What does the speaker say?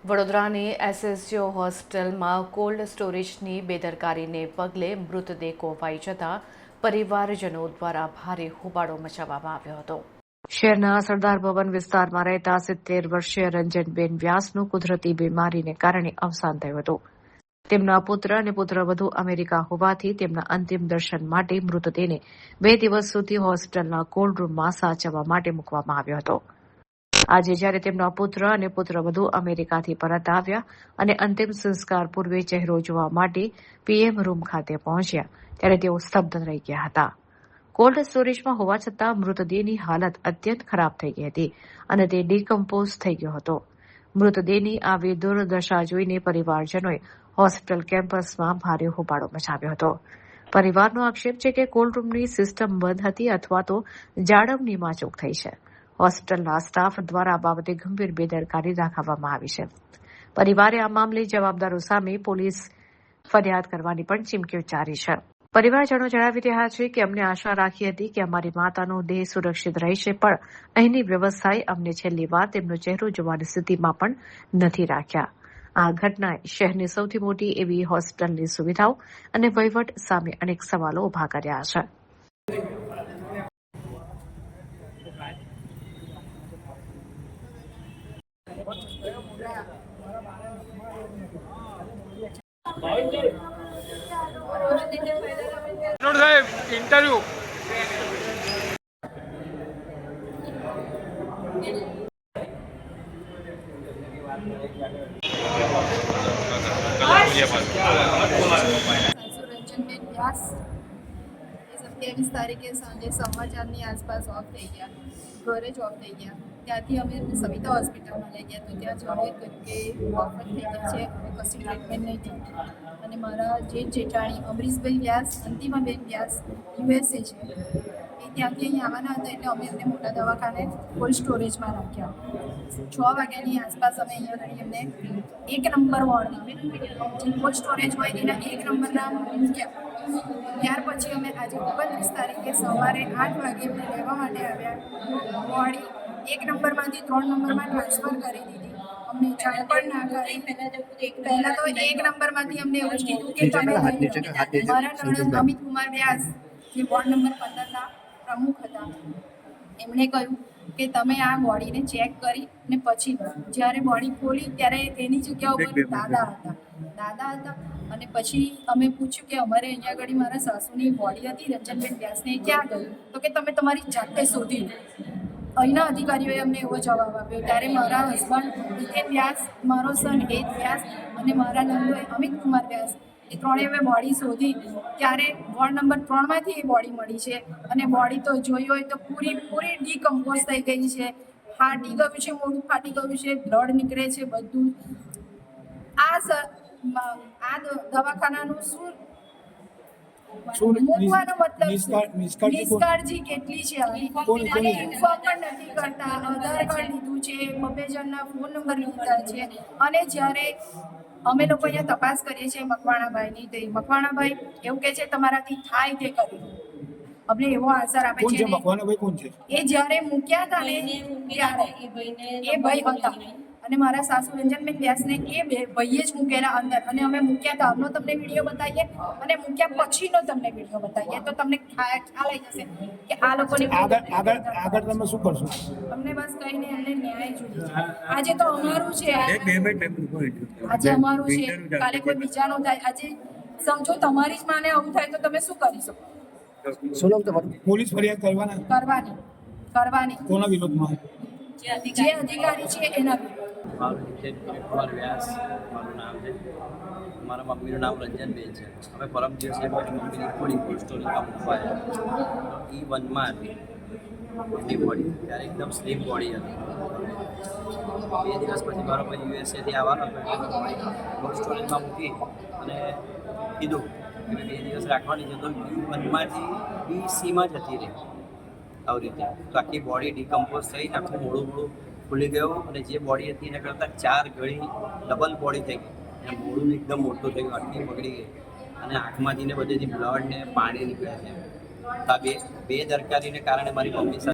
વડોદરાની એસએસજી હોસ્ટેલમાં કોલ્ડ સ્ટોરેજની બેદરકારીને પગલે મૃતદેહ કોપાઈ જતા પરિવારજનો દ્વારા ભારે હોબાળો મચાવવામાં આવ્યો હતો. શહેરના સરદાર ભવન વિસ્તારમાં રહેતા 70 વર્ષીય રંજનબેન વ્યાસનું કુદરતી બીમારીને કારણે અવસાન થયું હતું. તેમના પુત્ર અને પુત્રવધુ અમેરિકા હોવાથી તેમના અંતિમ દર્શન માટે મૃતદેહને 2 દિવસ સુધી હોસ્ટેલના કોલ્ડ રૂમમાં સાચવવા માટે મૂકવામાં આવ્યો હતો. આજે જ્યારે તેમના પુત્ર અને પુત્રવધુ અમેરિકાથી પરત આવ્યા અને અંતિમ સંસ્કાર પૂર્વે ચહેરો જોવા માટે પીએમ રૂમ ખાતે પહોંચ્યા ત્યારે તેઓ સ્તબ્ધ રહી ગયા હતા. કોલ્ડ સ્ટોરેજમાં હોવા છતાં મૃતદેહની હાલત અત્યંત ખરાબ થઈ ગઈ હતી અને તે ડિકમ્પોઝ થઈ ગયો હતો. મૃતદેહની આવી દુર્દશા જોઈને પરિવારજનોએ હોસ્પિટલ કેમ્પસમાં ભારે હોબાળો મચાવ્યો હતો. પરિવારનો આક્ષેપ છે કે કોલ્ડ રૂમની સિસ્ટમ બંધ હતી અથવા તો જાળવણીમાં ચૂક થઈ છે. હોસ્પિટલના સ્ટાફ દ્વારા આ બાબતે ગંભીર બેદરકારી દાખવવામાં આવી છે. પરિવારે આ મામલે જવાબદારો સામે પોલીસ ફરિયાદ કરવાની પણ ચીમકી ઉચ્ચારી છે. પરિવારજનો જણાવી રહ્યા છે કે અમને આશા રાખી હતી કે અમારી માતાનો દેહ સુરક્ષિત રહેશે, પણ અહીંની વ્યવસ્થાએ અમને છેલ્લી વાર તેમનો ચહેરો જોવાની સ્થિતિમાં પણ નથી રાખ્યા. આ ઘટનાએ શહેરની સૌથી મોટી એવી હોસ્પિટલની સુવિધાઓ અને વહીવટ સામે અનેક સવાલો ઉભા કર્યા છે. इंटरव्यू રંજનબેન વ્યાસ 27 તારીખે સાંજે 4:15ની આસપાસ ઓફ થઈ ગયા, ઘરે જ ઓફ થઈ ગયા. ત્યાંથી અમે સવિતા હોસ્પિટલમાં લઈ ગયા તો ત્યાં જાહેર કર્યું કે ઓફ જ થઈ ગયા છે, હવે કશી ટ્રીટમેન્ટ નહીં થતી. અને મારા જેઠાણી અમરીશભાઈ વ્યાસ, અંતિમાબેન વ્યાસ યુએસએ છે, એ ત્યાંથી અહીં આવવાના હતા એટલે અમે એમને મોટા દવાખાને કોલ્ડ સ્ટોરેજમાં રાખ્યા. 6 વાગ્યાની આસપાસ અમે અહીંયા આગળ એમને 1 નંબર વોર્ડમાં જે કોલ્ડ સ્ટોરેજ હોય એના 1 નંબરના મૂક્યા. ત્યાર પછી અમે આજે 29 તારીખે સવારે 8 વાગે એમને લેવા માટે આવ્યા. બોડી 1 નંબરમાંથી 3 નંબરમાં ટ્રાન્સફર કરી દીધી. અમને જાણ પણ ના કરી. પહેલાં તો 1 નંબરમાંથી અમને એવું જ કીધું કે તમે મારા નણંદ અમિત કુમાર વ્યાસ જે વોર્ડ નંબર 15ના પ્રમુખ હતા, એમણે કહ્યું કે તમે આ બોડીને ચેક કરી ને પછી જ્યારે બોડી ખોલી ત્યારે એની જગ્યા ઉપર દાદા હતા. અને પછી અમે પૂછ્યું કે અમારે અહીંયા આગળ મારા સાસુની બોડી હતી રંજનબેન વ્યાસને ક્યાં ગયું, તો કે તમે તમારી જાતે શોધી લો. અહીંના અધિકારીઓએ અમને એવો જવાબ આપ્યો. ત્યારે મારા હસબન્ડ નીતિન વ્યાસ, મારો સન હેત વ્યાસ અને મારા નંદોએ અમિત કુમાર વ્યાસ એ ત્રણેય અમે બોડી શોધી. ત્યારે વોર્ડ નંબર 3માંથી એ બોડી મળી છે અને બોડી તો જોઈ હોય તો પૂરી ડીકમ્પોઝ થઈ ગઈ છે. ફાટી ગયું છે, મોઢું ફાટી ગયું છે, બ્લડ નીકળે છે બધું. આ દવાખાનાનું શું મૂકવાનો મતલબ નિષ્કાળજી કેટલી છે. ઇન્ફોર્મ પણ નથી કરતા. આધાર કાર્ડ લીધું છે, 2 જણના ફોન નંબર લીધા છે. અને જ્યારે અમે લોકો અહીંયા તપાસ કરીએ છીએ મકવાણાભાઈની, તો મકવાણાભાઈ એવું કહે છે તમારાથી થાય તે કરી. અમને એવો આન્સર આપે છે. મકવાણાભાઈ કોણ છે? એ જ્યારે મૂક્યા હતા ને ત્યારે એ ભાઈ હતા અને મારા સાસુ રંજનબેન વ્યાસને એ ભાઈએ જ મૂકેલા અંદર. અને અમે મૂક્યા હતા, આમનો તમને વિડીયો બતાવીએ અને મૂક્યા પછીનો તમને વિડીયો બતાવીએ તો તમને ખ્યાલ આવી જશે કે આ લોકોની આગળ તમે શું કરશો? અમને બસ કહીને અમને ન્યાય જોઈએ છે. આજે તો અમારું છે, આજે અમારું છે, કાલે કોઈ બીજાનું થાય. આજે સમજો તમારી જ માને આવું થાય તો તમે શું કરી શકો? શું નામ તમારું? પોલીસ ફરિયાદ કરવાની કોના વિરોધમાં? જે અધિકારી છે એના વિરોધ. મારું નિત્યન કુમાર વ્યાસ મારું નામ છે. મારા મમ્મીનું નામ રંજનબેન છે. અમે પરમ દિવસે મારી મમ્મીની બોડી કોલ્ડ સ્ટોરેજમાં મૂકવાયા તો E1માં હતી એમની બોડી. ત્યારે એકદમ સ્લીમ બોડી હતી. 2 દિવસ પછી મારો ભાઈ યુએસએથી આવવાનો હતો એટલે કોલ્ડ સ્ટોરેજમાં મૂકી અને કીધું કે 2 દિવસ રાખવાની છે તો E1માંથી E-Cમાં જતી રહી આવી રીતે. તો આખી બોડી ડિકમ્પોઝ થઈ, આખું મોડું ખુલી ગયું અને જે બોડી હતી એના કરતાં 4 ગણી ડબલ બોડી થઈ ગઈ. અને મોડું એકદમ મોટું થયું, આખી બગડી ગઈ અને આંખમાંથી ને બધેથી બ્લડ ને પાણી નીકળે છે. આ બેદરકારીને કારણે મારી મમ્મી